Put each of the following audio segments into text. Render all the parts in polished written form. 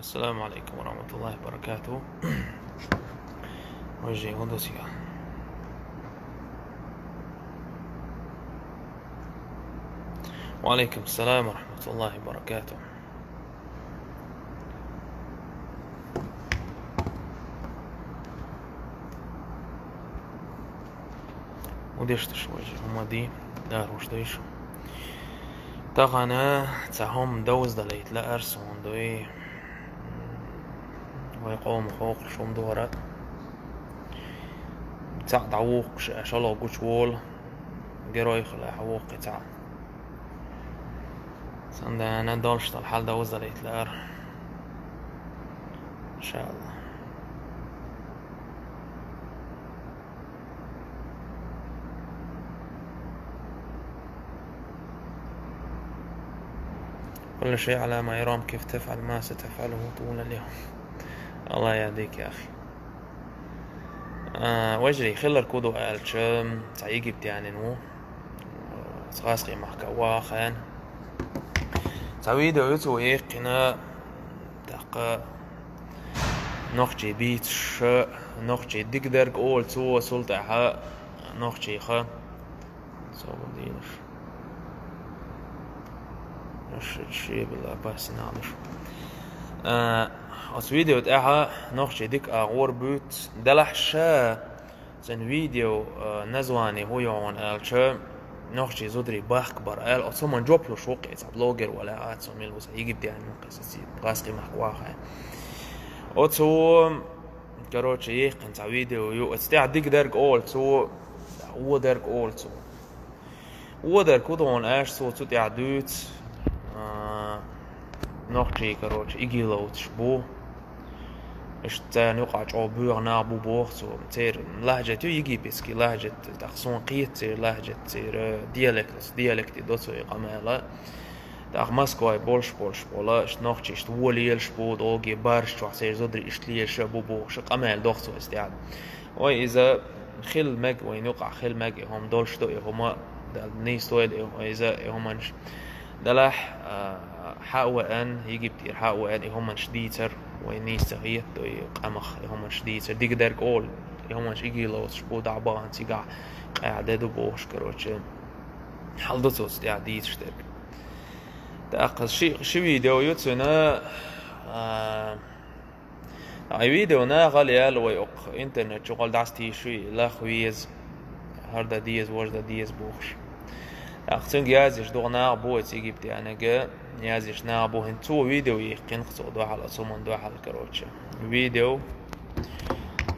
السلام عليكم ورحمة الله وبركاته. وجه هندسية. وعليكم السلام ورحمة الله وبركاته. وديشتش وجه هما دي دار وشتيش تغنى تاهم دوز دليت لا أرسون دوي ويقوم خوق شوم دورات تاع دعوق شلو قشول جروي خلا حوق تاع سند أنا دولشت الحال دوز دليت لار إن شاء الله. كل شيء على ما يرام، كيف تفعل ما ستفعله طول اليوم. الله يهديك يا أخي. وجري خلر كودو ألشم تعيقي بتعني نو سغاسقي محكا واخان تعويدو يتو إيقنا تاقا نوخجي بيتش نوخجي ديك درق أول تو سلطة نوخجي خا صوب دينش الشيء بالله بس نعمش als فيديو تاعها نوخجي ديك أغور بوت دلحشا زن فيديو نزواني هو يوان ألشا نوخجي زودري باخبر أل أصلا جوب له شوقي إذا بلوجر ولا عاد سوميل وسا يجيب دي عن قصصي غاسقي محواها أتو كروتش يقن تاع فيديو يو استاع ديك درك أول تو هو درك أول تو هو درك كودون أش تو تاع دوت نوخجي كروتش يجي لو تشبو اشتان يقع عبور نابو بوختو تير لهجة يجي بيسكي لهجة تخصون قيت تير لهجة تير ديالكت دوتو يقاملا تاخ مسكوي بولش بولا اش نوخجي اشت وليل شبو دوغي بارش تو حسير زودري اشتليل شبو بو شق امال دوختو استعد وي اذا خل مج وين يقع خل مج هم دولش دو هما نيستويد اذا هم دلح حاول أن يجيب تير حاول أن هم شديتر وينيستغيت ويقمخ هم شديتر ديك درك أول هم يجي لو شبو دعبان تيجع قاعد دبوش كروتش حلدته استعديت شترك تأخذ شيء فيديو يوتنا أي فيديو نا غالي ألو يق إنترنت شغل دعستي شوي لا خويز هردا ديز وجدا ديز بوخش أختن جازش دوغنا أبوه تيجي بتي أنا جا جازش نا أبوه هنتو فيديو يقين خصو دوح على صومن دوح على كروتشة فيديو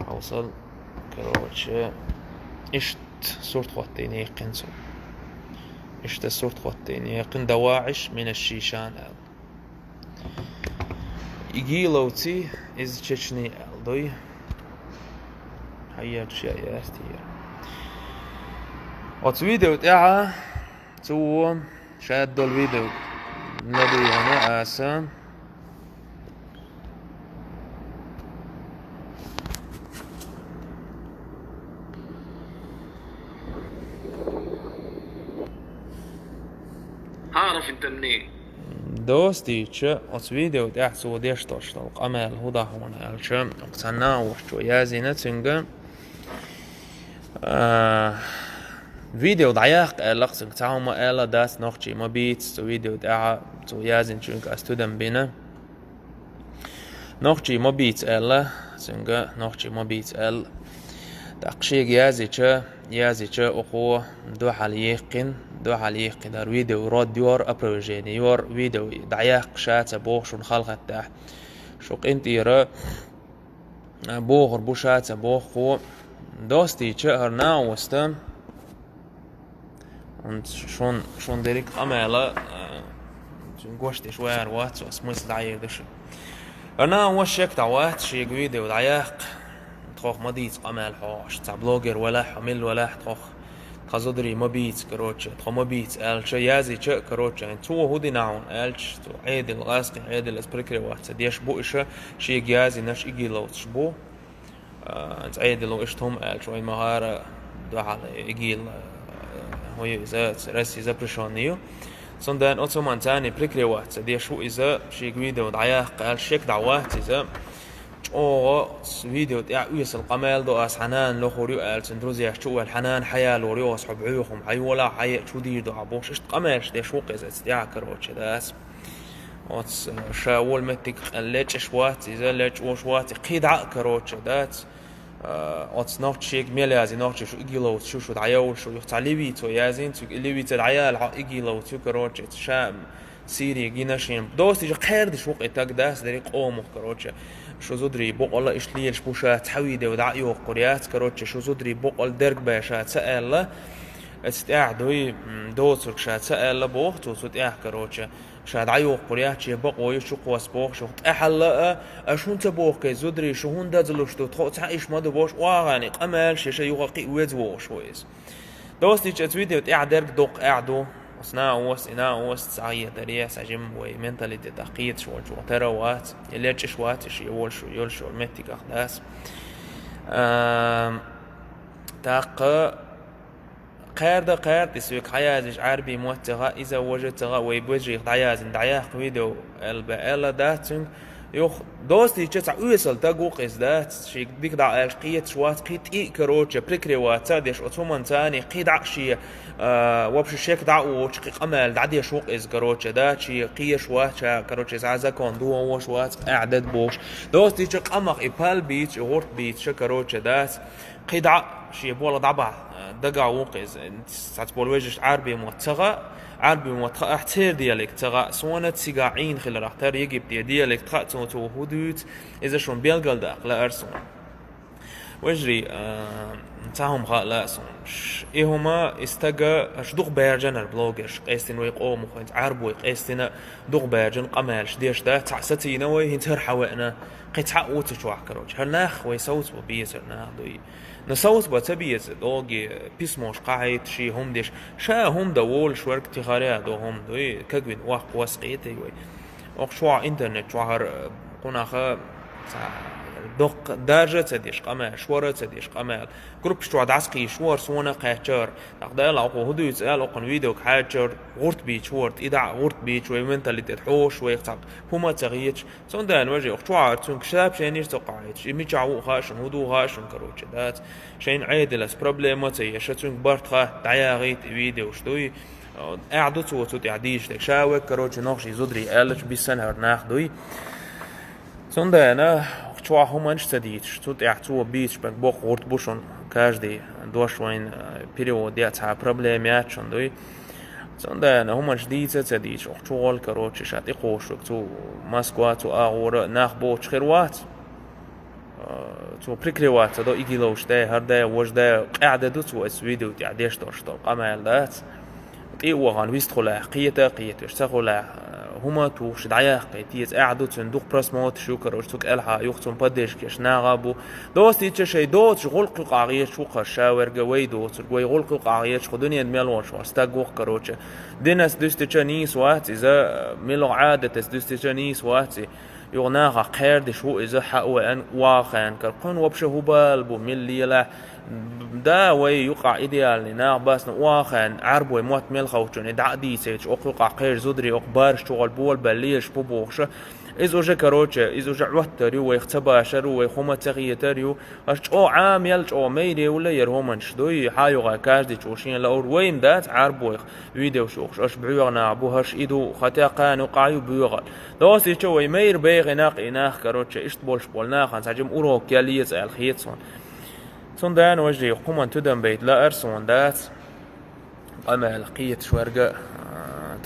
أوصل كروتشة إشت صورت خوتين يقين سو إشت صورت خوتين يقين دواعش من الشيشان يجي لوتي إز تشني ألدوي هيا شيء يستير وات فيديو تاعها تو شادوا الفيديو الذي أنا آسان عارف انت منين دوستي تشا وات فيديو تاعسو ديش تشتل قمال هدا هون الشم اقتنا وشو يازينة تنجا فيديو ضعيق لقصن تعاهم ألا داس نوخشي ما بيت تو فيديو دعا تو يازن شنك أستودن بينا نوخشي ما بيت ألا سنجا نوخشي ما بيت أل تقشيق يازي چا أقوى دو حاليقين دار فيديو راد ديور أبروجيني يور فيديو ضعيق شات بوخشون خلقت تاح شوق انتي را بوغر بوشات بوخو دوستي چا هرنا وستم und schon direkt amela schon goshti شوية روات سو اسموس دعيق دش أنا وشك دعوات شيء فيديو ضعيق تخوخ مديت قمال حاش تاع بلوجر ولا حمل ولا تخوخ خزودري ما بيت كروتش تخو ما بيت ألش يازي تش كروتش يعني تو هودي ناون ألش تو عيد الغاسقي عيد الاسبريكري وقت ديش بوش شيء يازي نش إجي لو تشبو أنت عيد لو إشتهم ألش وين مهارة دو على إجي هو إذا رأسي إذا بريشانيو صندان أوتومان تاني بريكريوات دي شو إذا شيء فيديو دعيا قال شيك دعوات إذا أو فيديو تاع ويس القمال دو أس حنان لو خوريو أل سندروزيا شو الحنان حيا لوريو أصحاب عيوهم حي ولا حي شو دي دو عبوش إشت قماش دي شو قيز تاع كروتش داس أوتس شاول متك ليش شوات إذا ليش وشوات قيد كروتش داس أوتس نوت شيك ميلازي نوت شو إجيلو شو دعيا شو يختلفي تو يازين تو إلوي تدعيا الع إجيلو تو كروتش شام سيري جيناشين دوستي جو خير دي شو قيتك داس دري قوم كروتش شو زودري بقول إيش ليه شبوشات حويدة ودعيو قريات كروتش شو زودري بقول درج باشات سأل استعدوي دوتر شات سأل بوخ توت كروتش شاد عيو قريات شي بقوي شو قواس بوخ شو أحلا أشون تبوخ كي زودري شو هون دازلوش تو تخوت عايش ما دبوش واغاني قمال شي يوقي ويزوش ويز دوستي جت فيديو درج دوق قعدو وسنا وس سعية دريا سجم ومنتاليتي تقيت شو تروات يليش شوات شي يول شو متي كخلاص تاق قير تسويق حيازش عربي موتغا إذا وجدتغا ويبوجي دعيا فيديو البقالة داتنج يوخ دوستي تشع ويسل تاقوق إزدات شيك ديك دع قيت شوات قيت كروتش بريكريوات تاديش أتومن تاني قيد عقشي وبش الشيك دعو شقي قمل دعدي شوق إز كروتش دات شي قية شوات شا كروتش زعزا كون دو وشوات أعداد بوش دوستي تشق أمق إبال بيتش غورت بيتش كروتش دات قيد شي بولا دعبع دقع وقز ساتبول وجش عربي موتغا احتير ديالك تغا سوانت سيقاعين خلال احتار يجيب ديالك تغا تو هدوت إذا شون بيلقل داق لا أرسون وجري تاهم غا لا أرسون إيه هما استقى اش دوغ بيرجن البلوغرش قيستين ويقو مخوانت عربو قيستين دوغ بيرجن قمالش ديش دا تعستي نوي هنتر حوائنا قيت حقوت شوح كروج هرناخ ويسوت وبيسر ناخدوي نصوت بتبيز دوغي بيسموش قاعد شي هم ديش شا هم دوول شورك تخاريا دو هم دوي كقبين واق واسقيتي وي وق شوا انترنت شوهر قناخ دوق دارجة تديش قمال شورة تديش قمال جروب شو عسقي شوار سونا قاتشر تقدر لعقو هدو يتسأل أقن فيديو كحاتشر غورت بيتش وورت إدع غورت بيتش ومنتالي تحوش ويقطع هما تغييتش صندان وجه شوار تون كشاب شينيش تقاعدش يميجعو خاشن هدو خاشن كروتش دات شين عيدلس بروبليمات يشتون برت خا دعياغيت فيديو شدوي قعدوا توت يعديش دك شاوك كروتش نوخشي زودري قالش بيسنهر ناخدوي صندان شوا همانش تديتش توت اعتوا بيتش بك بوق غورت بوشون كاجدي دوش وين بيريود ياتها بروبليمات شندوي صندان همانش ديتة تديتش شوال كروتش شات يقوش تو ماسكوات اغور ناخ بوش خيروات تو بريكريوات دو ايجيلوش ده هردا وجدا قاعده دوتو اس فيديو تعديش دوش تو قمال دات ايوغان ويستخلا قيته اشتغلا هما توش دعيا قيتيز قاعدوا صندوق برسموت شو كروش توك الها يختم بدش كش ناغابو دوستي تشي دوت غلق قاغيه شو قشاور قوي دوت قوي غلق قاغيه خدوني ميلوش واستغوق كروش ديناس دوستينيس وات اذا ميلو عاده دوستينيس وات يغناغا خير دي شو اذا حق وان واخان كرقون وبشه بالبو مليلا دا وي يقع ايديال نا باس واخان عربو موت ميل خوتون دع دي سيج اوقع خير زودري اخبار شغل بول بليش بوبوخش إذا جا كروتشة إذا جا عوتريو ويختباشرو ويخوما تغييتريو أش أو عام يلج أو ميري ولا يرهمن شدوي حايو غاكاش دي توشين لأور وين دات عربويخ فيديو شوخش أش بعيوغنا عبوهاش إيدو خاتاقان وقايو بيوغل دوستي شوي مير بيغ إناق كروتشة إشت بولش بولناخ هنساجم أورو كياليز الخيطسون صندان وجري قوما تدن بيت لا أرسون دات أما لقيت شورقة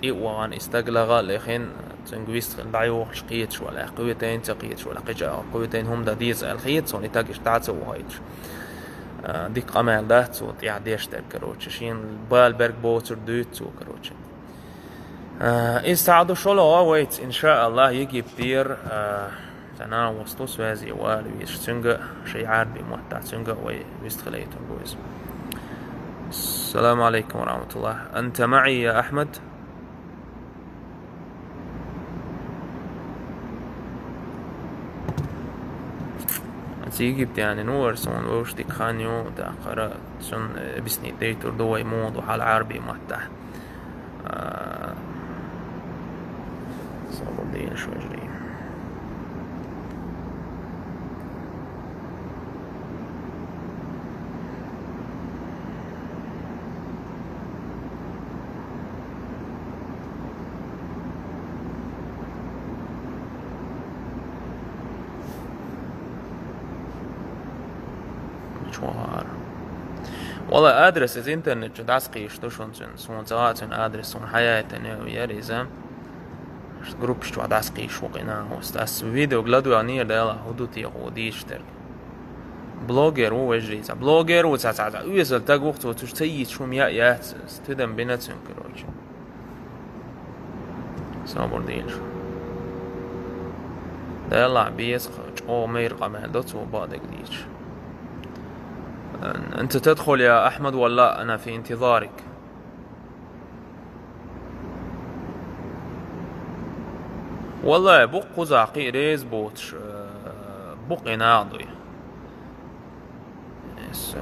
تيوان استقلغا لخين تنقويست دعيو شقيت شو على قوتين تقيت شو على قجا قوتين هم داديز الخيط سوني تاقش تعتو وهايش ديك قمال دات صوت يعديش تاك كروتش شين بال برق بوتر دوت سو كروتش استعدوا شلو ويت إن شاء الله يجي بتير تنا وسطو سوازي والي يشتنقى شي عربي موتع تنقى ويستخليتون بويز. السلام عليكم ورحمة الله. أنت معي يا أحمد؟ تيجي يعني نور سون وشتي خانيو تأخر سون بسني ديتور دوي مود وحال عربي محتح صابردين شو أجري. شوار والله ادرس از انترنت داسقي شتوشون سون زغاتن ادرس سون حياتن يريزم جروب شتو داسقي شوقنا هوستاس فيديو غلادو اني دالا هدوتي غوديشتر بلوجر هو وجريز بلوجر وتسعة ويزل تاق وقت وتشتيت شو ميا ستدم بيناتن كروج صابردين شو دالا بيسخ او مير قمال دوت وبعدك ديش. أنت تدخل يا أحمد ولا أنا في انتظارك؟ والله بق قزاقي ريز بوتش بق ناضي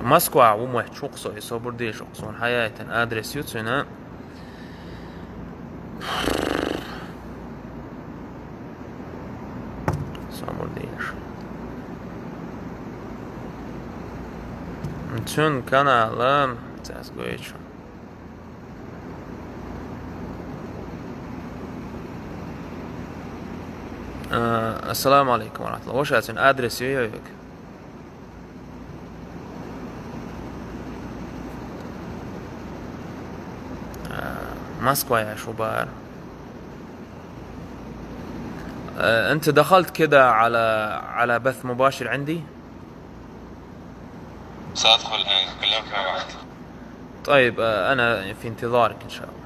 مسكوا ومحت شقصو يصبر دي شقصون حياة أدرس يوتسنا صبر ديش Tüm kanalım ses koyucu. Assalamu alaikum wa rahmatullah. Hoş geldin. Adresi yok. موسكو يا شوبار. أنت دخلت كده على بث مباشر عندي؟ سأدخل أكلمك فيما بعد. طيب أنا في انتظارك إن شاء الله.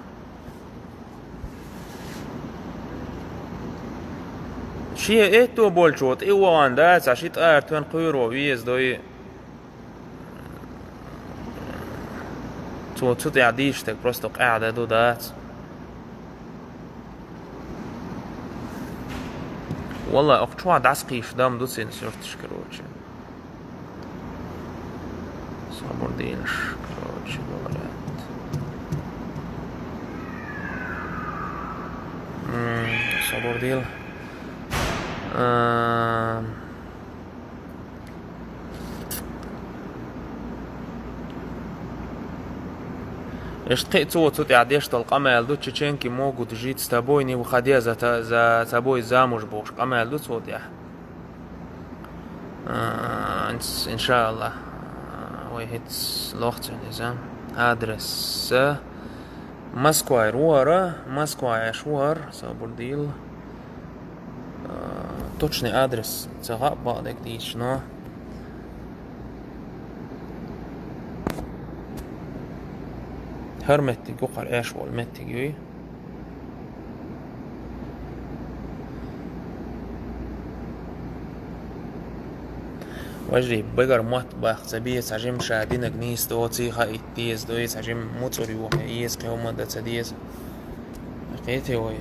شيء إيه تو بولشوت إيه وان داس عشيت توين قيرو ويز دوي تو تضيع ديشتك بروستو قاعدة دو دات. والله أخت شو عاد عسقيش دام دوسين سيرتش كروتش. صبر دينش كروتش دولات. صبر ديل. اشتقيت وتوت عديش القمال دو تشينكي موجو تجيت ستابويني وخديا za تابوي زاموش بوش قمال دو صوت يا إن شاء الله ويهت لوختن إذا أدرس مسكواير ورا مسكواير شوار صابر ديل точный адрес цагаап баадак диишно هرمتي ققر ايش والمتي جوي وجري بقر موت باخ سبيه سجم شادين جنيس دوتي خا اتيز دوي سجم موتوري وهيس قوما دا تديز لقيتي وي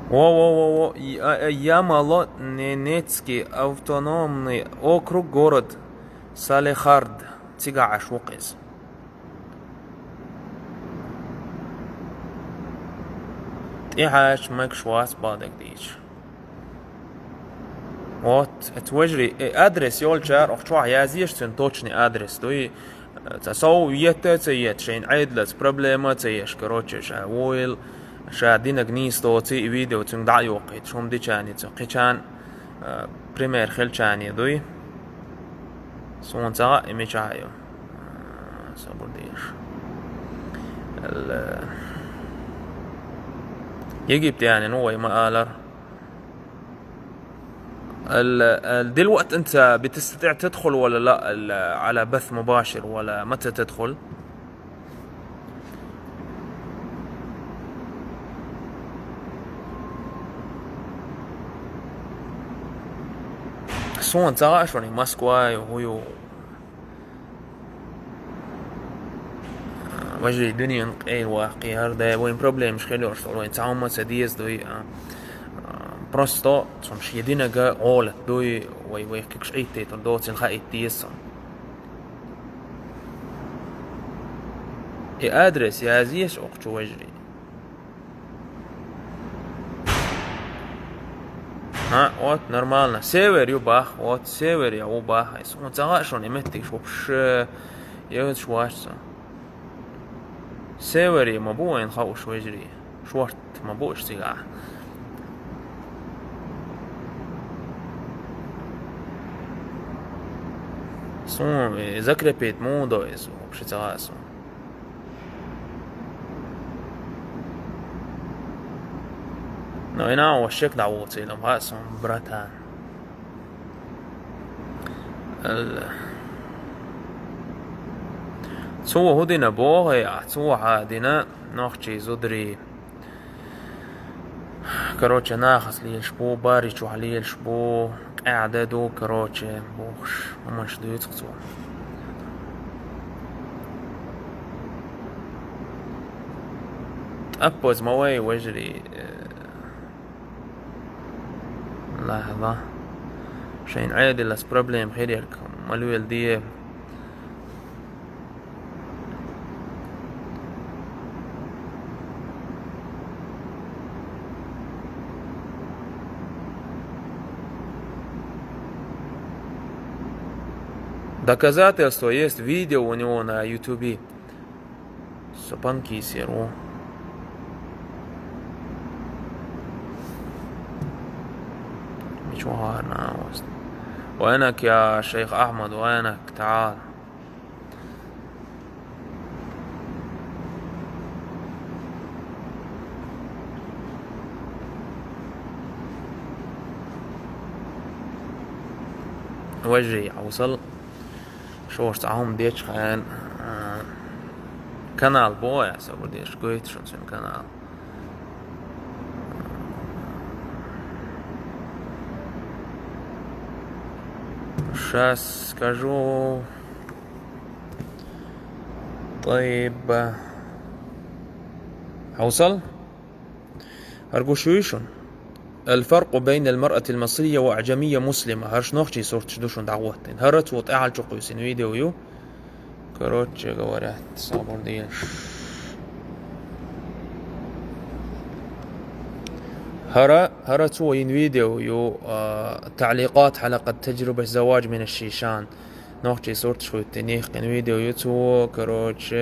Во, Ямало Ненецкий автономный округ, город Салехард, Цигаш Вокез. Тихаш Макшвас бадак дич. Вот, توجري адрес يولشار أخشوا يازيش точный адрес, то и تساو يتسيت شين عيدلت проблема تيش كروتش ويل شادين جنيس توتي فيديو تندع يوقيت شوم دي كاني تقيشان بريمير خل كاني دوي سون تا إميشايو صبر ديش يجيب يعني نوعي ما قالر دلوقت أنت بتستطيع تدخل ولا لا على بث مباشر ولا متى تدخل؟ سون تاعشوني ماسكواي وهو وجري دنيا قيل واقي هردا وين بروبليم مش خلوش وين تعاون سديس دوي prosto som jedinaga ålet då och kicks eitet och då till haitisen adress يا زيش أقصى وجري ها وات نورمالنا سيفر يباخ وات سيفر يا وباخ يسون تغاشون يمتك شو بش يود شواشة سيفر يا مبوين خاوش وجري شورت مبوش تيجا سون ذكر بيت مودو يسو بش تغاسون no ina o shek da wo tse lam ha son bratan سو هدينا بوغ يا سو عادنا نوخشي زدري كروتش ناخس لي شبو باري شو عليه شبو قاعدة دو كروتش بوخش ومش دو يتقصو أبوز موي وجري لحظة شين عادي لس بروبليم خير يركم مالويل دي Доказательство есть видео у него на YouTube. Сапанки серу. مشوارنا وينك يا شيخ أحمد وينك تعال وجهي أوصل شوش تعهم ديش خان كانال بويا سأقول ديش قويت شون سن كانال сейчас скажу طيب أوصل أرجوشويشون الفرق بين المرأة المصرية وأعجمية مسلمة هرش نوخشي صورت شدوشون دعوتين هرت وط أعل شقوسين فيديو كروتش جوارات صابر ديش هرت وين فيديو تعليقات حلقة تجربة زواج من الشيشان نوخشي صورت شوي التنيخ كان فيديو يوتيوب كروتش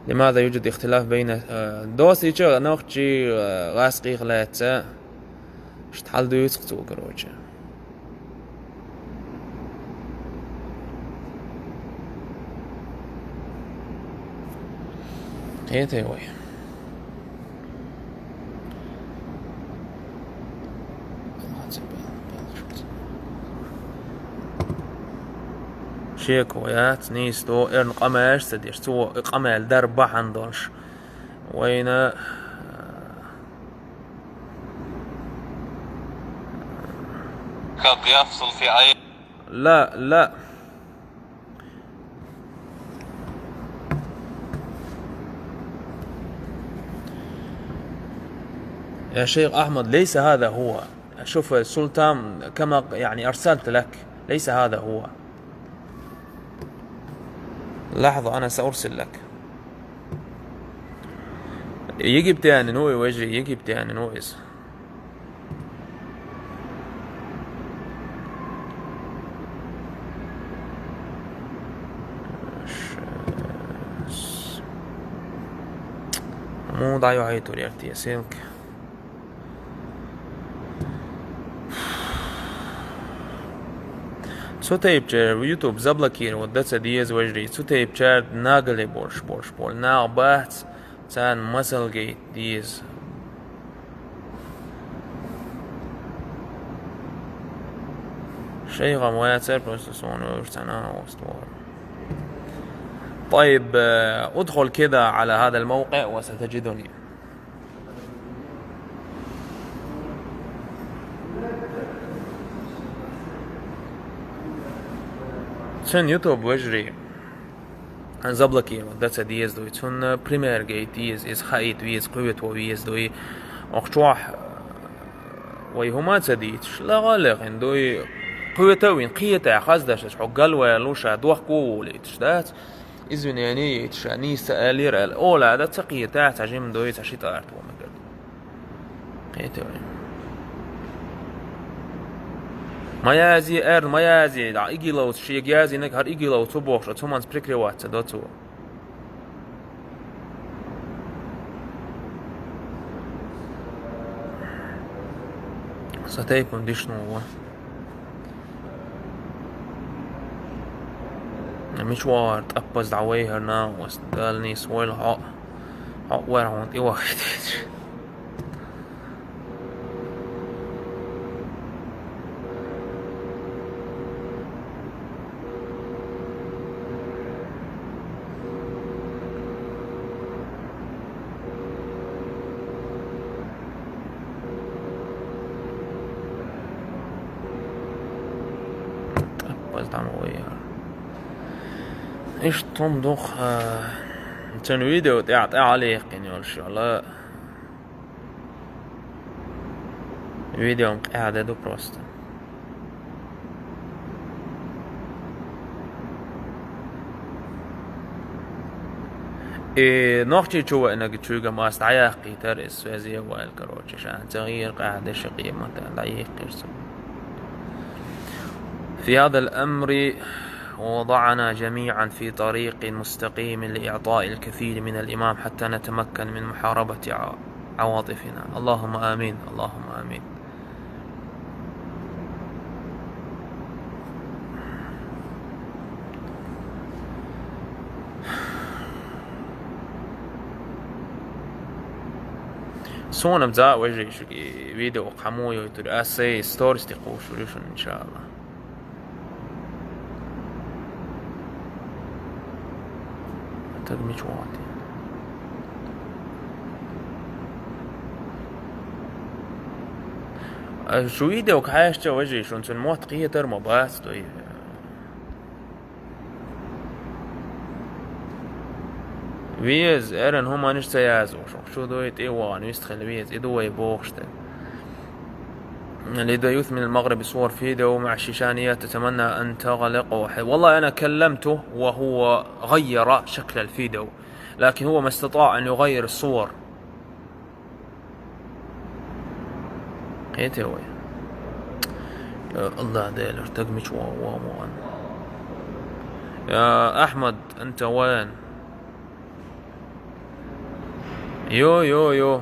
لماذا يوجد اختلاف بين دوسي شو نوخشي غاسقي غلاتة شتحل دو يسقطو كروتش هي تيوي شيكويات نيستو إرن قماش تدير سو قمال دربة عندونش وين قد يفصل في أي لا يا شيخ أحمد ليس هذا هو شوف السلطان كما يعني أرسلت لك ليس هذا هو لحظة أنا سأرسل لك يجي بتاني نوي وجهي يجي بتاني نويز مو ضايع عيتو ليرتي سينك سو تيبچر يوتيوب زبلكير ودتس ديز وجري سو تيبچر ناغلي بورش بول ناو بات تان مسل جيت ديز شيء غموات بروسيسون ورتنا واستوار طيب ادخل كذا على هذا الموقع وستجدني سن يوتيوب وجري زبلكي ودتس ديز دوي تون بريمير جيت ديز خايت ويز قوت ويز دوي اقشوح ويهما تديتش لا غالق دوي قوتوين قيتا خزدش حقل ولوشا دوخ قوليتش دات إذن يعني تشاني سألير الأولى دا تقيتا تجيم دوي تشيت أرت ومقد قيتوين ما يازي ما يازي دا إيجي لو تشيك يازي نكهر إيجي لو تبوخش أتومان سبريكري وات دوتو ستيكون دي شنو هو مشوار تقبز دعويه هرنا وستدالني سويل حق ويرهون دي واحد تقبز دعويه ايش تنضخ كان فيديو تعطي عليك يعني ولا شو لا فيديو قاعدة دو بروست نوختي شو انك تشوغا ما استعياقي ترس وزي والكروتش عشان تغيير قاعدة شقية مثلا ضعيق في هذا الأمر ووضعنا جميعا في طريق مستقيم لإعطاء الكثير من الإمام حتى نتمكن من محاربة عواطفنا. اللهم آمين اللهم آمين. سونا بزاء وجهي شو فيديو قموي ويتر أسي ستوريز تقوش وليشون إن شاء الله. تدمج واتي شو فيديو كحاشة وجهي شون سنموت قيتر مباس دوي ويز ارن هما نش سيازو شو دويت ايوان يستخل ويز ادوي بوخشتن اللي دا يوث من المغرب صور فيديو مع الشيشانيات تتمنى ان تغلق والله انا كلمته وهو غير شكل الفيديو لكن هو ما استطاع ان يغير الصور. قيته وين يا الله ديل ارتقمش وان يا احمد انت وين يو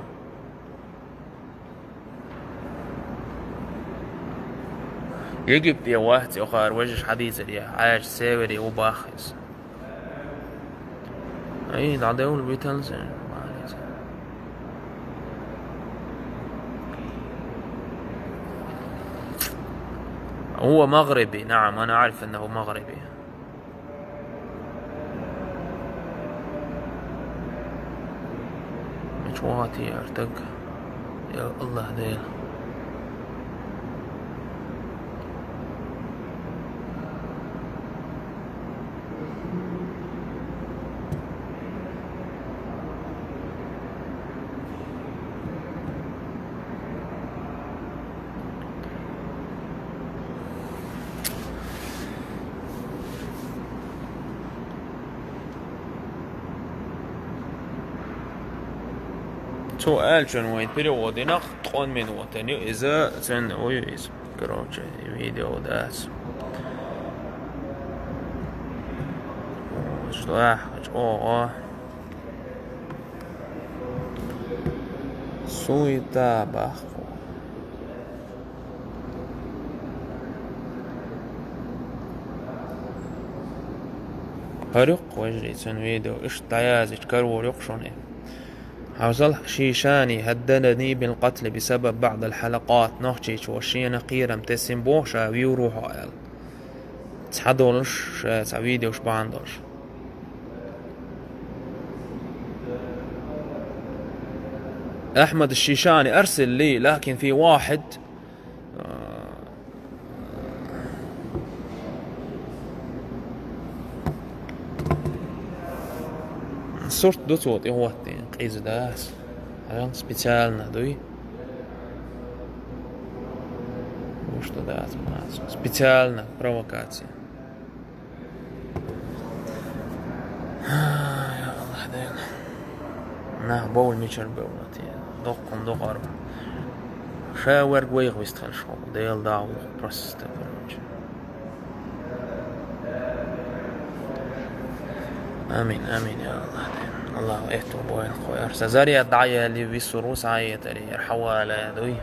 يجب دي واحد يخار وجه حديث دي عايش ساوري وباخس اي دعدول بيتنزل هو مغربي. نعم انا اعرف انه مغربي. مجواتي ارتق يا الله ديل سؤال شنو وين بريود نقطون من وطني إذا سن ويز كروتش فيديو داس شلاح سويتا باخو هرق وجري سن فيديو إيش تيازي كرو يقشوني حوزل شيشاني هددني بالقتل بسبب بعض الحلقات نوحشيش وشينا قيرة متسم بوشا ويوروها ال تحدولش سا فيديوش باندوش أحمد الشيشاني أرسل لي لكن في واحد صورت دو صوت هو قيز داس هذا سبيشال ندوي что да, специально провокация. يا الله هدينا نه بول ميشر بولتي دقم دقر شاور قويغ ويستخل شو ديل داو برست آمين آمين يا الله هدينا الله اهتو بوين خوير سازاريا دعية اللي بيسروس عاية تري حوالة دوي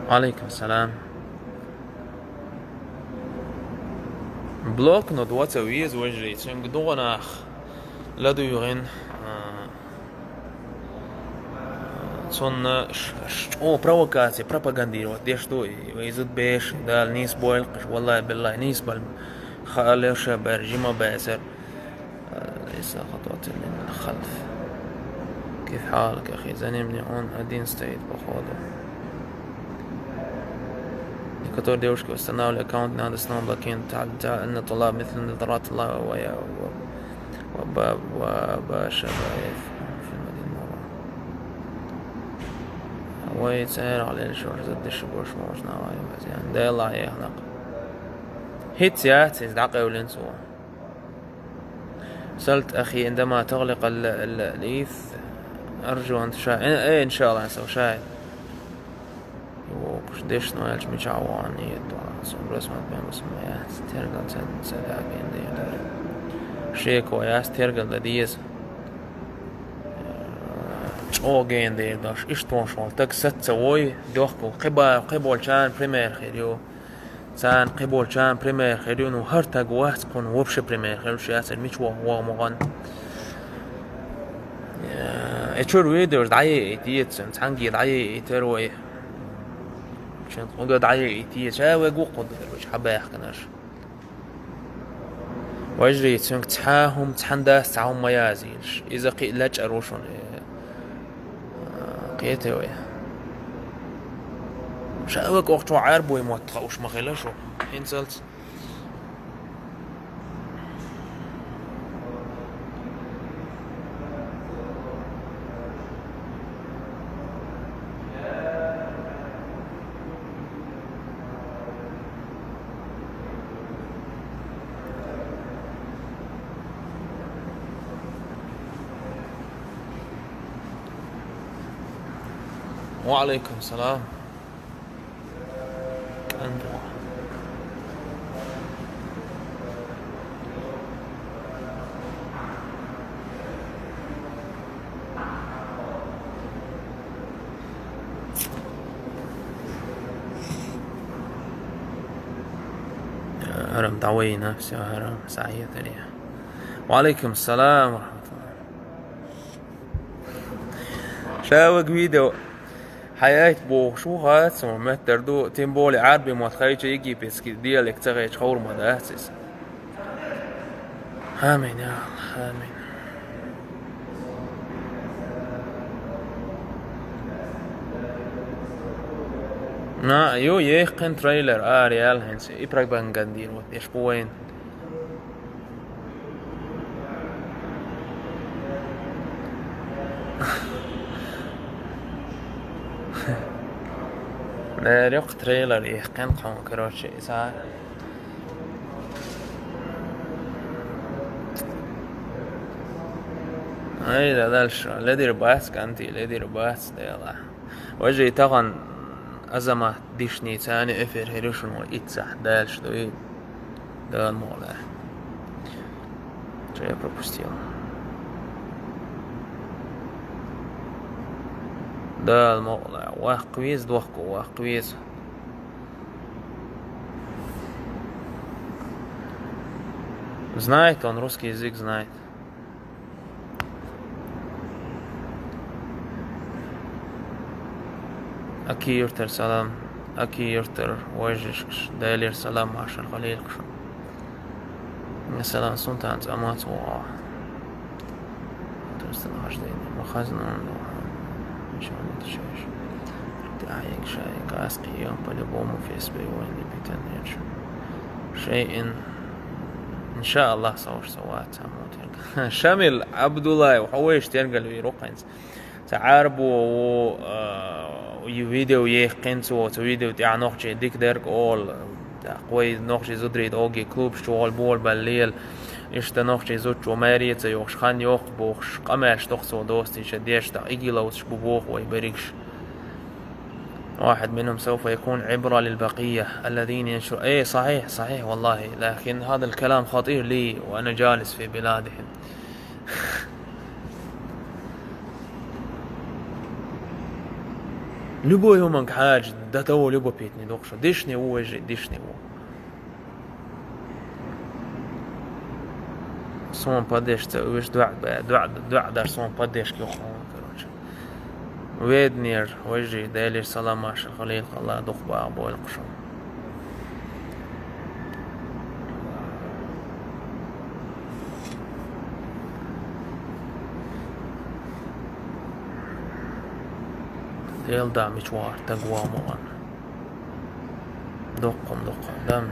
عليكم السلام بلوك ندوات ويز وجري سنگ دوناخ لدو يغن صن او провокация пропагандировать دي что ويزد بيش دال نيس بويلقش والله بالله نيس بل خالش برجمة باسر ليس خطوات من الخلف كيف حالك اخي زاني من هون ادين ستيت بخوضه كتور ديوشكو استناو الاكاونت نادى سنون باكين تعال ان طلاب مثل نظرات الله وباشبايف في المدينة ويتسهل على الشهر زد الشبوش موش نوايا مزيان دا الله يخلق هيت سياتي دعقي ولنسوا سألت أخي عندما تغلق الإيث أرجو أن تشاهد إيه إن شاء الله نسوي شاهد وكش ديش نوالج مجاواني يدوان سون رسمت بين مسميات ترقل سداقين دي داري شيك وياس ترقل داديز اوغين دي داش اشتوان شوال تك ست سوي دوخكو قبول كان بريمير خيريو سان قبول كان بريمير خيريو نو هر تاق واحد قون وبش بريمير خيريو شياسر ميش وهو مغان اتشور ويدرز دعي ايتيتسن تانجي دعي ايتروي شن قد دعي ايتيت شاوي قد وش حبا يحكناش واجري تسنك تحاهم تحنداس تعاهم ميازيلش اذا قيلج اروشون قيته ويا شاوك وقت عربو يموتخ وش مخيلشو انسلت وعليكم السلام هرم دعوي نفسي هرم سعيد لي وعليكم السلام ورحمة الله شاوق فيديو حياة بو شو هات سمعت تردو تيمبولي عربي متخيش يجي بس ديالك تغيش خور مداسس آمين يا الله آمين نا يو يخن تريلر ريال هنس إبراك بانغاندير ويش بوين لا ريق تريلر يخن قوم كروش إسار أي دالش لدي رباس كانتي لدي رباس ديلا وجهي تغن أزمة ديشني تاني إفر هيروشن وإتسح دالش دوي دال مولا جاي بروبوستيو دال مولا واخ كويس دوخكو واخ كويس знает он русский язык знает أكي يرتر سلام أكي يرتر وجهش دايلير سلام عشان خليل قشن مثلا سنتانت أمات وقع ترسل عجدين وخزنا مشان تشاش دعيك شايك أسقي يوم بلبوم في اسبي وين بيتن شيء ان شاء الله صور سوات شامل عبد الله وحويش تنقل يروقنز تعاربو ويفيديو يقنس وتفيديو تاع نوخشي ديك ديرك اول قوي نوخشي زدريد اوجي كلوب شوال بول بالليل إيش نوخشي زوج وماريت يوخش خان يوخ بوخش قماش تخصو دوستي شديش تا إيجي لوش ببوخ ويبريكش واحد منهم سوف يكون عبرة للبقية الذين ينشر. ايه صحيح صحيح والله، لكن هذا الكلام خطير لي وانا جالس في بلادهم. لبو يومك حاج ده تو لبو بيتني دوخشو ديشني وجي ديشني و صون باديش ويش دع در صون باديش كيو خون ويدنير وجي دايلير سلام ماش الخليق الله دخ بابو القشم ديل دا مشوار تقوى مغن دقم دم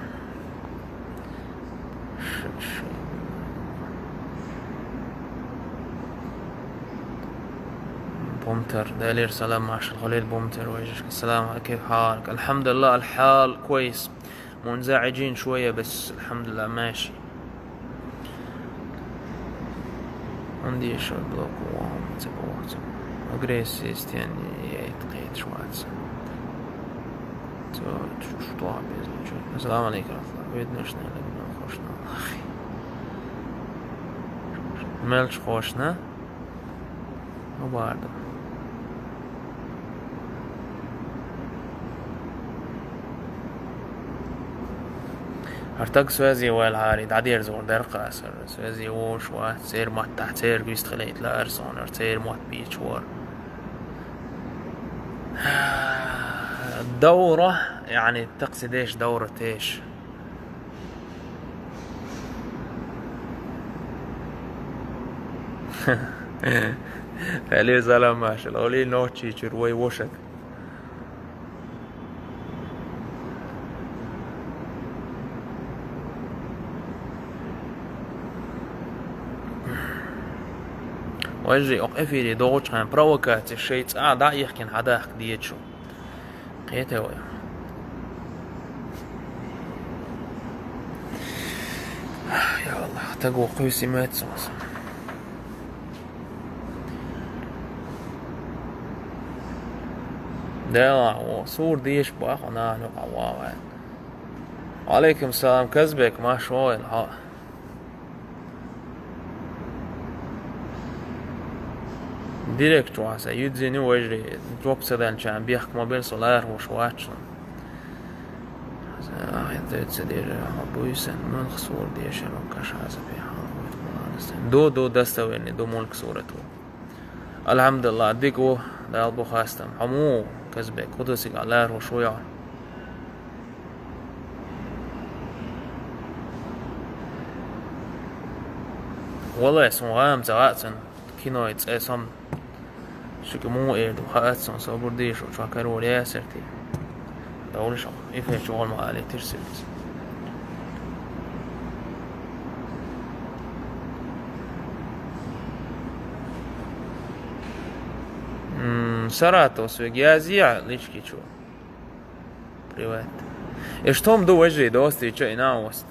بومتر دايلير سلام ماش الخليل بومتر وجهك السلام عليكم، كيف حالك؟ الحمد لله الحال كويس، منزعجين شوية بس الحمد لله ماشي. عندي شو بلوك وهم تبوت أجريسيست يعني يتقيد شوات شو السلام عليكم ورحمة الله. ويدنشنا لما خوشنا أخي مالش خوشنا وبعده ارتق سوازي والعاري دعدير زور در قاسر سوازي وش وات سير مات تحت سير بيست خليت لا ارسون ارتير مات بيتش وور الدورة يعني تقصد ايش دورة ايش؟ خليه زلمة ماشي الأولي نوتشي شروي وشك وجري أقفي لي دوغش خان بروكات الشيء دا يحكي حداك ديتشو قيته ويا يا الله تقوى قوسي مات سوس دالا وصور ديش باخنا نقوا عليكم السلام كذبك ما شوي الها ديريكت واسا يدزيني وجري جوب سدان شان بيحك موبيل سولار وشواتشن هذا تدير ابويسن من خسور ديش روكاش هذا في دو دستويني دو ملك صورته الحمد لله ديكو دا البو خاستم حمو كذبك قدسي على وشويا والله اسمه زعاتن كينويت اسم شو مو ايه وخاتن صبر ديش وشاكروا لي سرتي دول شو يفهم شغل ما عليه ترسلت Саратов свегязия лички чу. Привет. И что م دو وجهي دوستي شيء ناوست.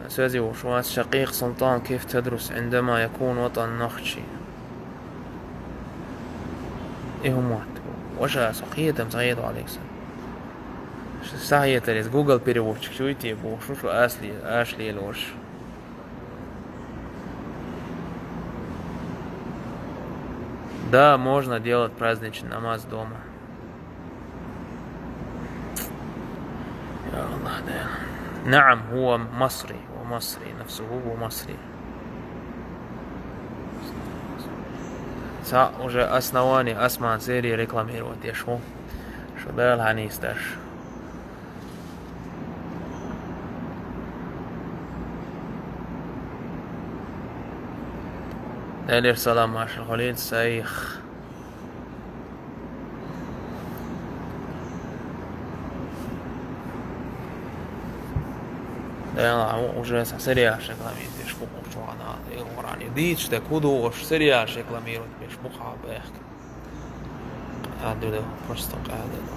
سوزي وشوات شقيق سلطان كيف تدرس عندما يكون وطن نخشي. إيه هم وات. وش سقية مسعيد عليك سن. سهية تريز جوجل переводчик شو يتيبو شو أشلي الوش. Да, можно делать праздничный намаз дома. يا الله ده. نعم هو مصري ومصري نفسه هو مصري. Sa уже основание Осман серии рекламировать я шо да الهنيستش. داير سلام مع الخليل سايخ užreiz seriāls reklamīt tieši pupučuānā. Ilgorāni dīč, te kudoši seriāls reklamīrot tieši muhābēk. Ādīdu, просто ādīdu.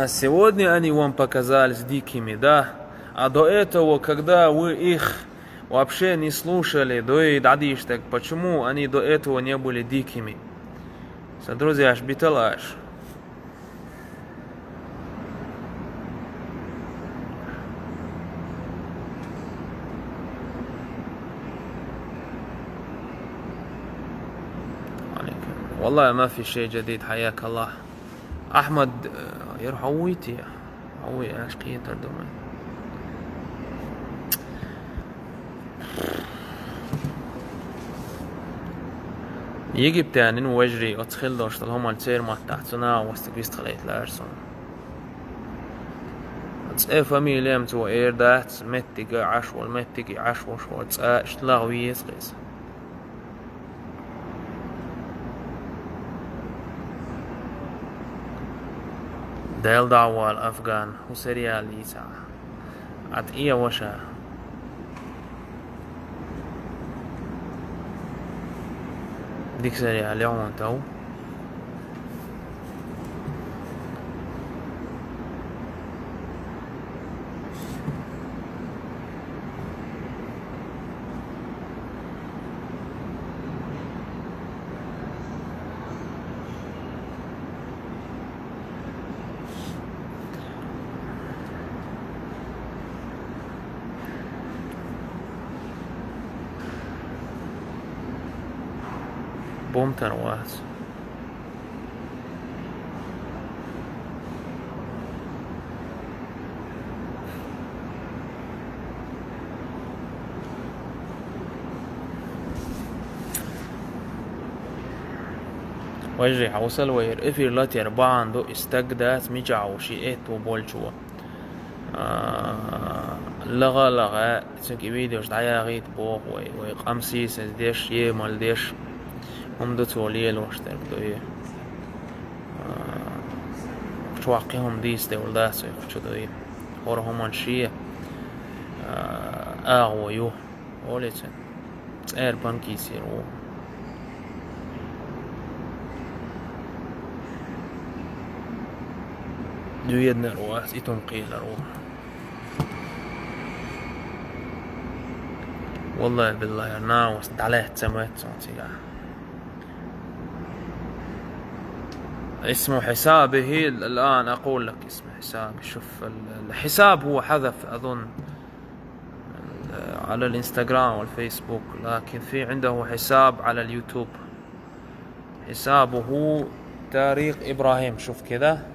Сегодня они вам показались дикими, да? А до этого, когда вы их вообще не слушали, так почему они до этого не были дикими? Друзья, биталаш. والله ما في شيء جديد. حياك الله أحمد. يروح عويتي عوي عشقية تردومي يجي بتانين وجري أتخيل دوشت الهم التير ما تحتنا واستقبيست خليت لارسون تسأل فاميليا متو إير دات متقى عشوال متقى عشوال شوال تسأل اشتلاغوي يسقيس ديل دعوة الأفغان وسريال ليسا عطئية وشا ديك سريال يوم انتو بومتر واس وجري حوصل وير افير لاتي اربعان دو استقدات ميجعو شيئت وبولشوا لغا تسنك فيديوش دعيا غيت بوغ ويقامسيس ديش يمال ديش هم دو توليل واشترك دو ايه شواقيهم ديس دي ولداس ويخشو دو ايه هورهم انشيه اغو يو وليتن تسير بانكي سيرو دو يدنا رواس اتم قيل روح والله بالله ناوس عليه تسميت صوتي اسمه حسابه الآن أقول لك اسم حسابي. شوف الحساب هو حذف أظن على الانستغرام والفيسبوك لكن في عنده حساب على اليوتيوب حسابه تاريخ إبراهيم. شوف كذا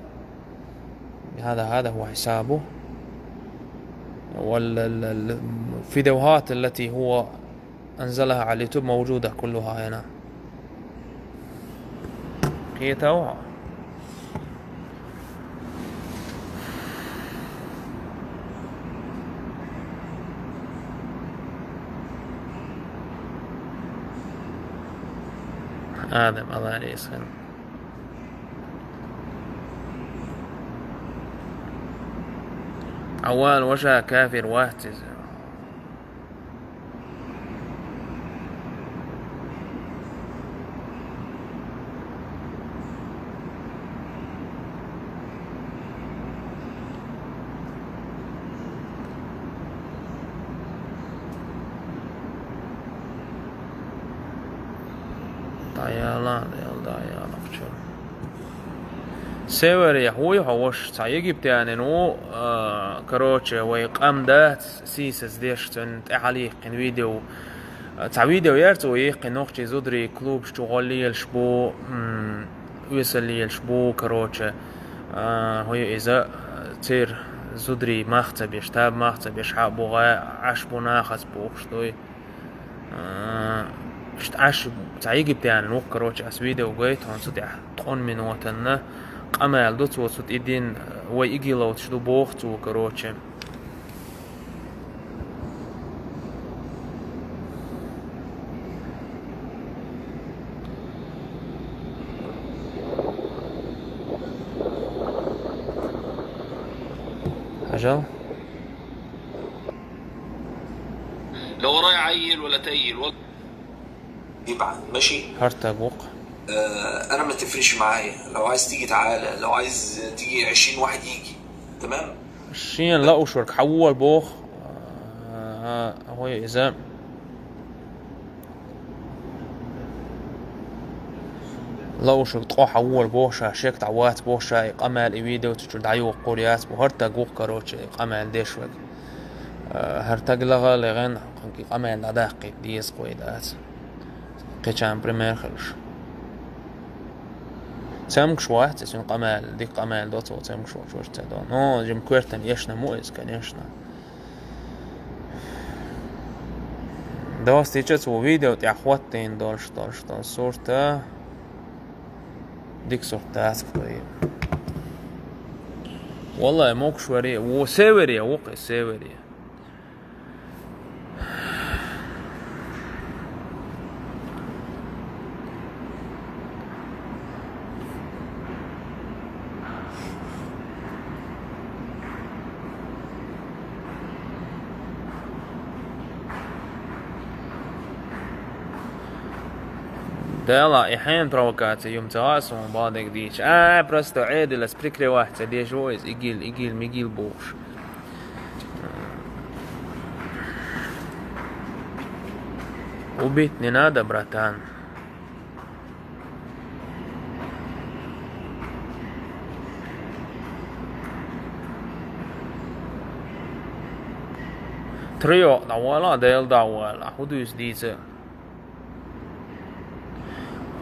هذا هو حسابه والفيديوهات التي هو أنزلها على اليوتيوب موجودة كلها هنا قيتها آدم الله يسخن عوال وشا كافر واهتز سيوري هوي هوش تايجيب تانينو كروتشة ويقام دات سيسس ديش تنت عليق فيديو تاع فيديو يرتو يقين نوختي زودري كلوب شغالي الشبو ويسلي الشبو كروتشة هوي إذا تير زودري ماخته بيش تاب ماخته بيش حاب بوغا عش بناخس بوخشتوي شت عش تعيق بتاعنا نوك كروش اس فيديو جيت هون صدي تقون من وطننا قمال دوت وصد إدين ويجي لو تشدو بوختو كروش أجل لو وراي عيل ولا تيل ولا يبعد ماشي هرتا بوق انا ما تفرقش معايا، لو عايز تيجي تعالى، لو عايز تيجي 20 واحد يجي تمام. الشين لا وشرك حول بوخ هو إذا لا وشرك طقو حول بوشا شيك تعوات بوشا قمال إيديو تشرد عيو قوريات بوهرتا قوق كروش قمال ديشوك هرتا لغا لغن قمال داقي ديس قويدات قيشان بريمير خلش تمكش واحد تسون قمال ديك قمال دوتو تمكش واحد تدون نو جم كويرتن يشنا مؤز كان يشنا دوست يجت وفيديو تاع خواتين دولش صورته ديك صورته اسفوي والله موكش وري وسيوري وقي سيوري دالا إحيان بروكاتي يوم تواصل بعدك ديش برستو عيد الاسبريكري واحد ديش ويز إيجيل ميجيل بوش وبيتني نادا براتان تريو دوالا ديل دوالا هدوس ديزا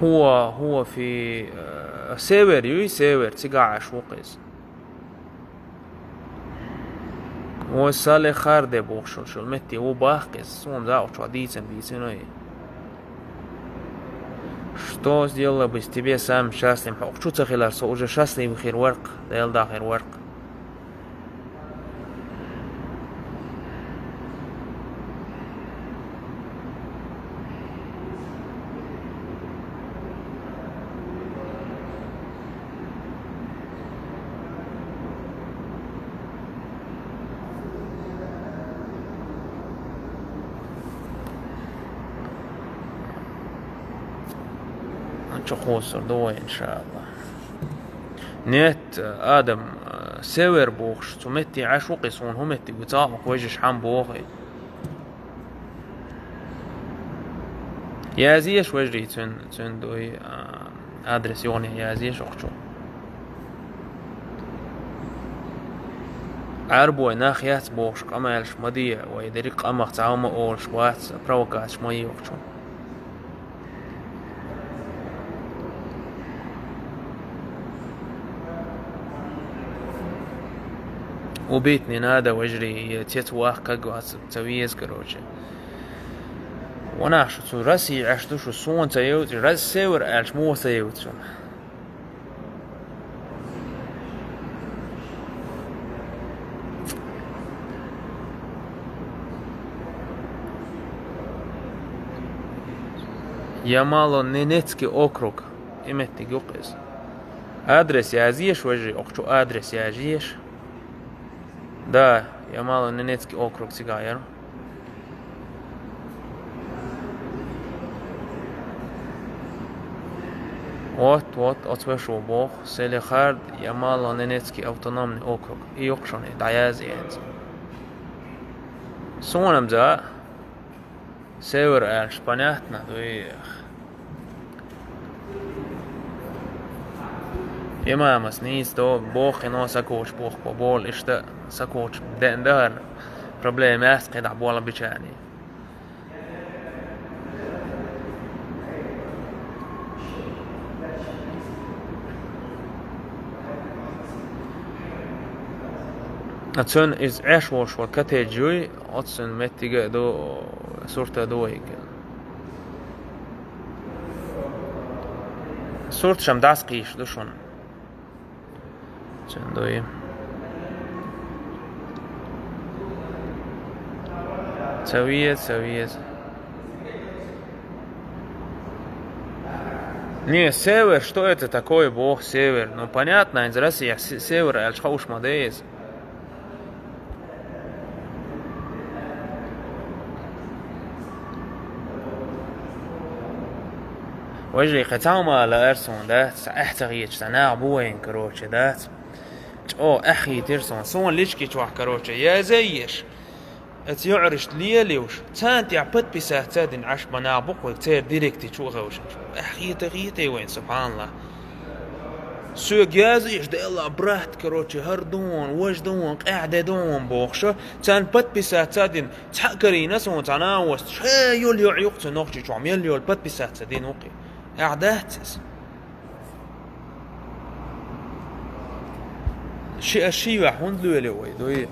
هو في سيور يوي سيور تقع شوقيز هو سالي خارده بوخشل شل متي هو باقيز سوم زاو شو ديزن بيسنوي شتوز ديلا بس تبي سام شاسلم حق شو تخيلار سوجا شاسلم بخير ورق ديل دا خير ورق خسر دوي إن شاء الله نت آدم سوير بوخش تمتي عشوقي صون همتي وطاق وجش حام بوخي يازيش وجري تن دوي أدرس يوني يازيش أخشو عربو ناخيات بوخش قمالش مديع ويدريق قمخ تعاوم أولش وات بروكاتش مي أخشو وبيتني نادا وجري تيتواخ كاقوات تسويز كروجي وانا شو راسي عشتو شو صون تيوت راس سيور عش مو تيوت شو يامالو نينيتسكي اوكروك امتي جوقز ادرس يازيش وجري اقشو ادرس يازيش Да, я мало Ненецкий округ цигайер. Вот, отвешил Бог, Селихард, я мало Ненецкий автономный округ. И окшоны, даязиец. Сонам за север Эльш, понятно, إمام سنيس تو بوخ إنه سكوش بوخ بول إشتا سكوش دهر проблемات قيد عبولا بيشاني أتسون إز عاش وش وكتة جوي أتسون متيجة دو صورته دويك صورت شم داس قيش دوشون أتسون دوي سويت Не, север, что это такое, бог, север? Ну, понятно, из России север, а что уж модез. وجري ختامة على أرسون دات احتغيت سناع بوين كروتش دات او أخي ترسون سون ليشكي توح كروتش يا زيش ات يعرش ليليوش تانتي عبد بساتادن عش بنا بقوي كتير ديريكتي شو غوش أخي تغيتي وين سبحان الله سوق يازيش ده الله برات كروتش هردون وجدون قاعدة دون بوخشة تان بد بساتادن تحكري نسون تناوست شي يوليو عيوقت نوخشي شو عم يوليو البد بساتادين وقي أعداتس شيء وحون لولي ويدوي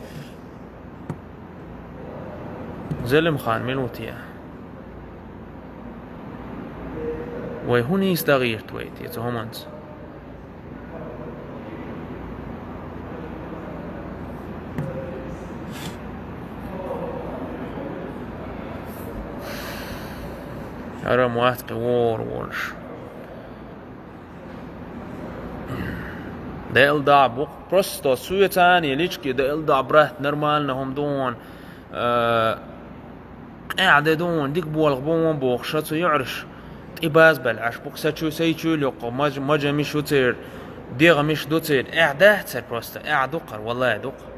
زلم خان ملوتيا ويهوني يستغيرت ويتي تهمنت أرى مواتق وورش ده الدع بق برستو سويتاني ليشكي ده الدع برات نرمالنهم دون قاعدة دون ديك بوالغبون بوخشاتو يعرش تباز بالعش بق ساتشو سيتشو لقو ماجا مش وتير ديغ مش دوتير اعده تر برستا اعدقر والله دق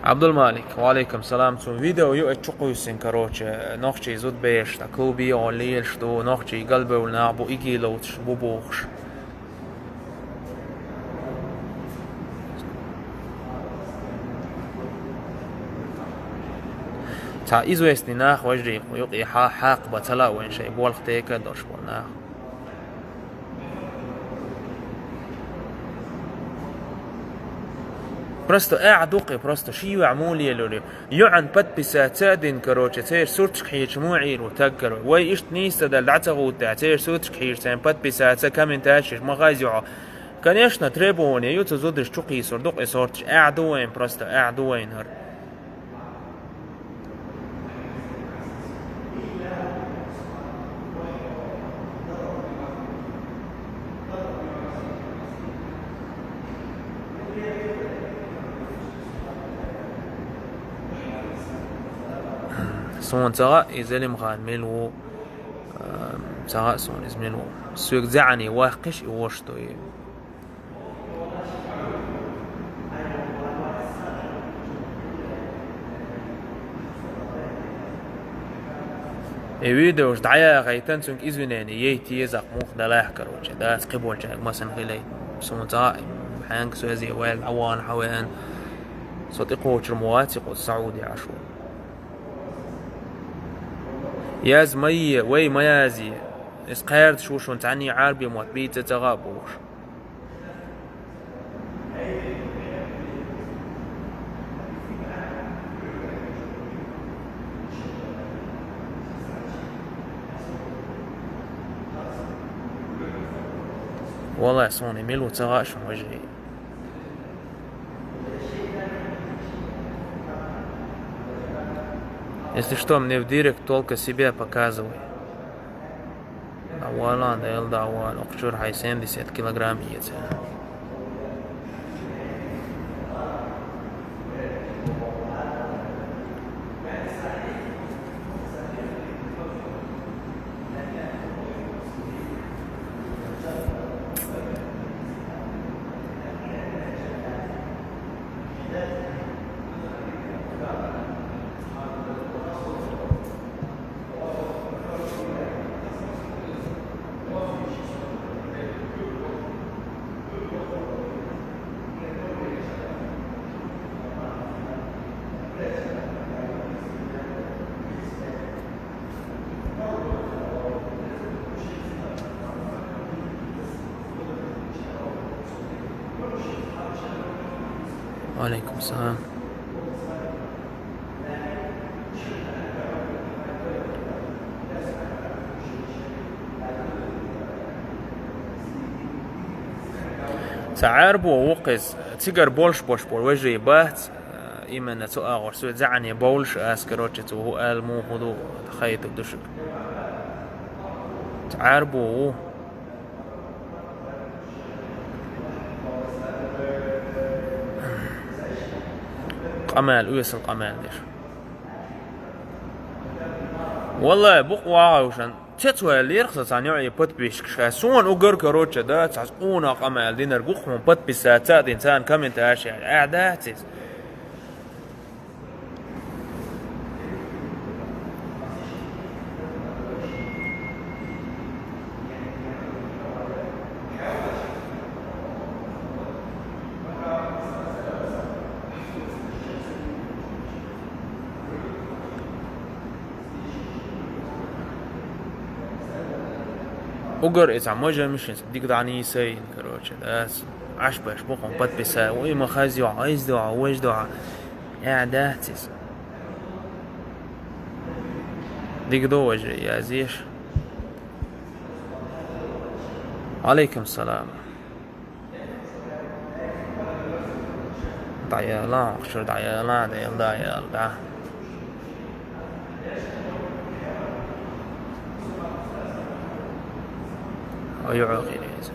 عبد المالك وعليكم السلام تو فيديو يو اتشقو سنكروش نوخشي زود بيش تكوبي وليل شتو نوخشي قلبه ونعبو ايجي لوتش بوبوخش تا izvesni nah وجري يقي حاق بتلا وين شيء بولختيك دوش بولناه برستو اعدوقي برستو شي وعمول يلولي يعن بد بساتادن كروچ تير سورتش خيش موعير وتكر وي اشت نيستا دلعتغو تاعتير سورتش خير سين بد بساتا كمن تاشش مغازيو كان يشنا تريبوني يوتو زودش چوقي سردوق سورتش اعدوين برستو اعدوين هر سون ترى يزلم خان ملو ترى سون يزملو سوق زعني واقش يوشتو فيديوش دعاية غيتن سونك إزوناني يهتي يزق موخ دلاح كروجة داس قبول جاك مثلا غلي سون ترى حانك سوزي ويل عوان حوان صديقو شرمواتي السعودي عشو ياز مي وي ميازي اسقيرت شوشون تعني عربي موت بيت تغابوش والله صوني ميلو تغاش وجهي Если что, мне в директ только себя показывай. أولا ده يلدع أول أقشر هاي 70 كيلوغرام يتسا وعليكم السلام. تعربو وقز تيجر بولش بوش بول وجري بات إيمن تؤاغر سويت زعني بولش أسكروتشت وهو قال مو خذو تخيط بدشك تعربو قمال ويس القمال ديش والله بقوا وشان تشتوى اللي رخصت عن يعي بوت بيشكش سون اوغر كروتشا دا تعقونا قمال دينر قوخ من بوت بيساتات انسان كمنت اشي اعداتي اوغر اذا موجه مش ديك دعني سين كروتشا داس عشبش بقوا بوت بيسا وإما خازيو عايز دعا ويش دعا اعداتي ديك دو وجري يا زيش. عليكم السلام. دعيالا اخشر دعيالا دعيالا ويعوقي ليزم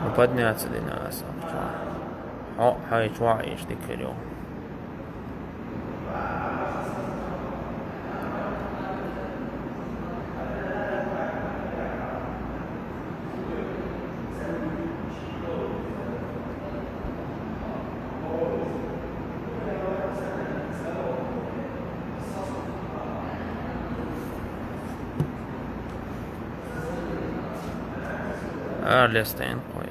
وبدني أتسدينا أسا هاي شواعيش ديك اليوم ليستين قوي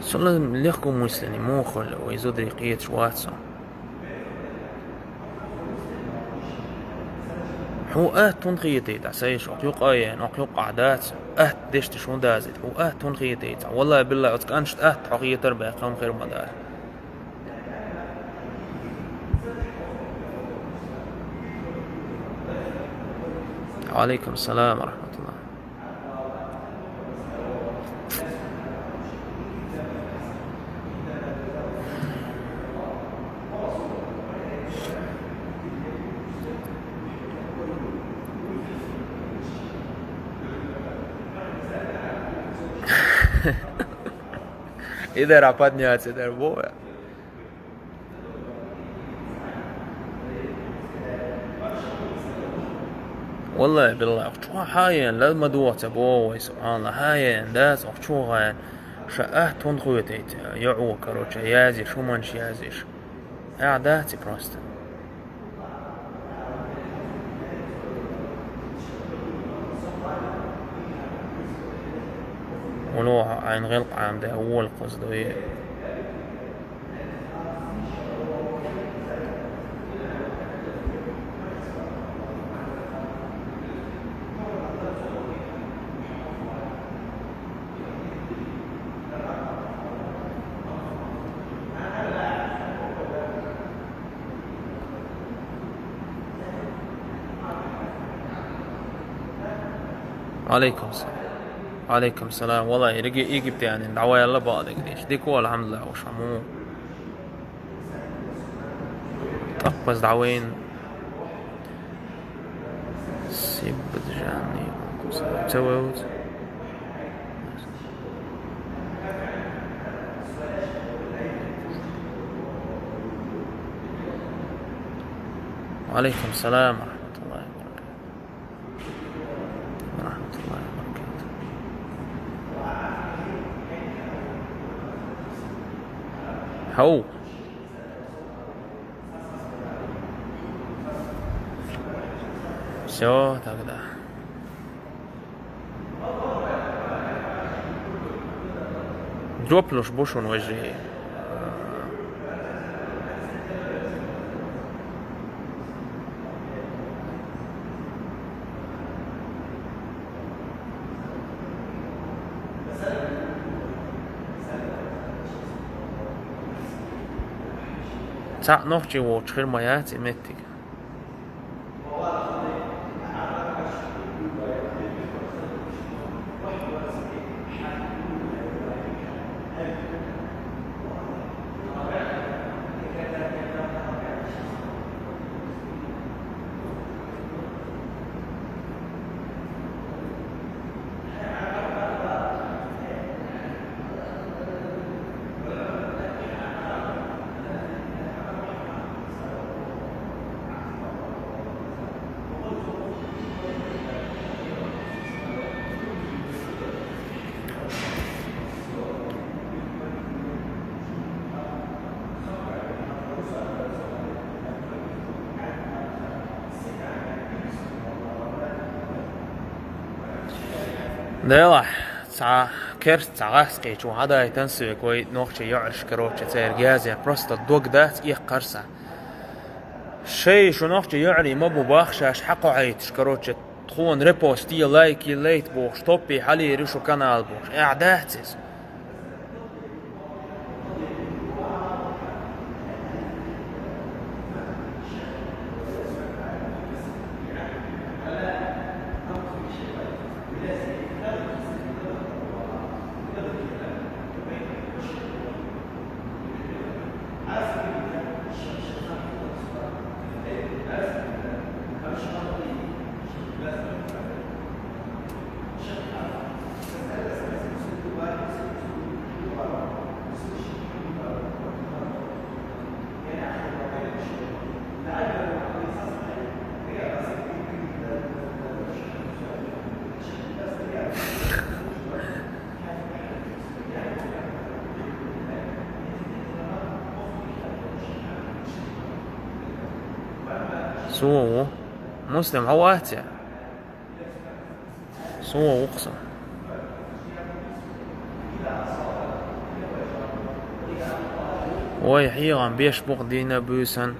صلى ليخكم مسلني موخل ويزود رقية شواتسا هو تنخيتي تعسيش وقيوق ايان وقيوق عادات ديش تشون دازت هو تنخيتي والله بالله اتكانشت حقية تربية قوم خير مدار. وعليكم السلام ورحمة الله. إذا رابطني هاتي بويا والله بالله شو هاين لازم دوت بوي سبحان الله هاين داس شو هاين شقه تنخويتيت يعو كروتش يازي شو منش يازيش اعداتي براست ولو عين غلق عام ده أول قصده عليكم السلام. عليكم السلام. والله يجي بتاعي دعوة الله بعض قديش ديك هو الحمد لله وش عمو بس دعوين سيب جاني سويت وعليكم السلام ورحمة الله وبركاته. هو все тогда جوبلوش بوشون وجهي تا نوخجي وشخير ماياتي متك ديلا تسعة كرت تعاسكي شو هذا يتنسي كوي نوخشي يعرش كروتش تير جازي بروست الدوق ذات إيه قرصة شيء شو نوخشي يعري ما بباخشاش حقو عيتش كروتش تخون ريبوستي لايك يليت بوش توبي حالي ريشو كانال بوش اعداتس سو مسلم عواتع سو وقصة وي حيغان بيش بغدينا بوسن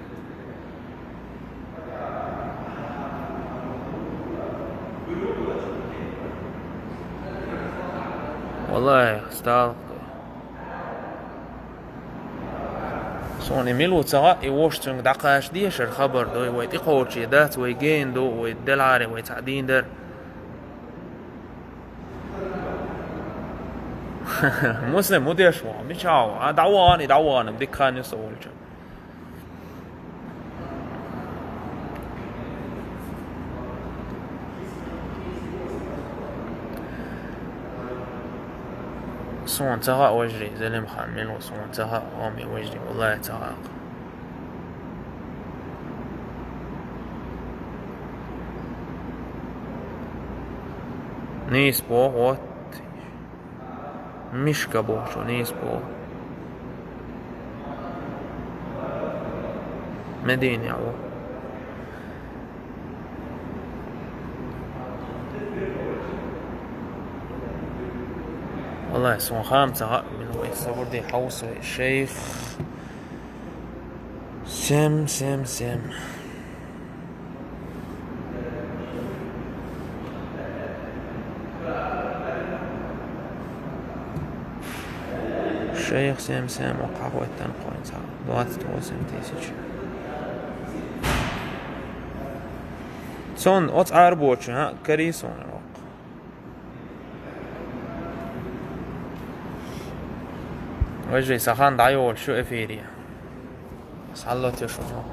والله استاذ سوني ميلو تسغا يوشتنج دقاش ديش الخبر دو ويت إقوشي دات ويجين دو ويت دلعاري ويت عدين در مسلم مديش وام بيشاو دعواني بديك خان يسولج صون تغا وجري زلم خان منو صون تغا أمي وجري والله تغا نيس بو وات مش كبوشو نيس بو مدينة عو والله صون خامسة من هو يصور دي حوص الشيخ سم شيخ سم وقهوة تنقوين سا دوات توسم تيسيش صون اوت عربوش ها كريسون الوق وجري سخان دعيول شو افيريا صلوت يشوفه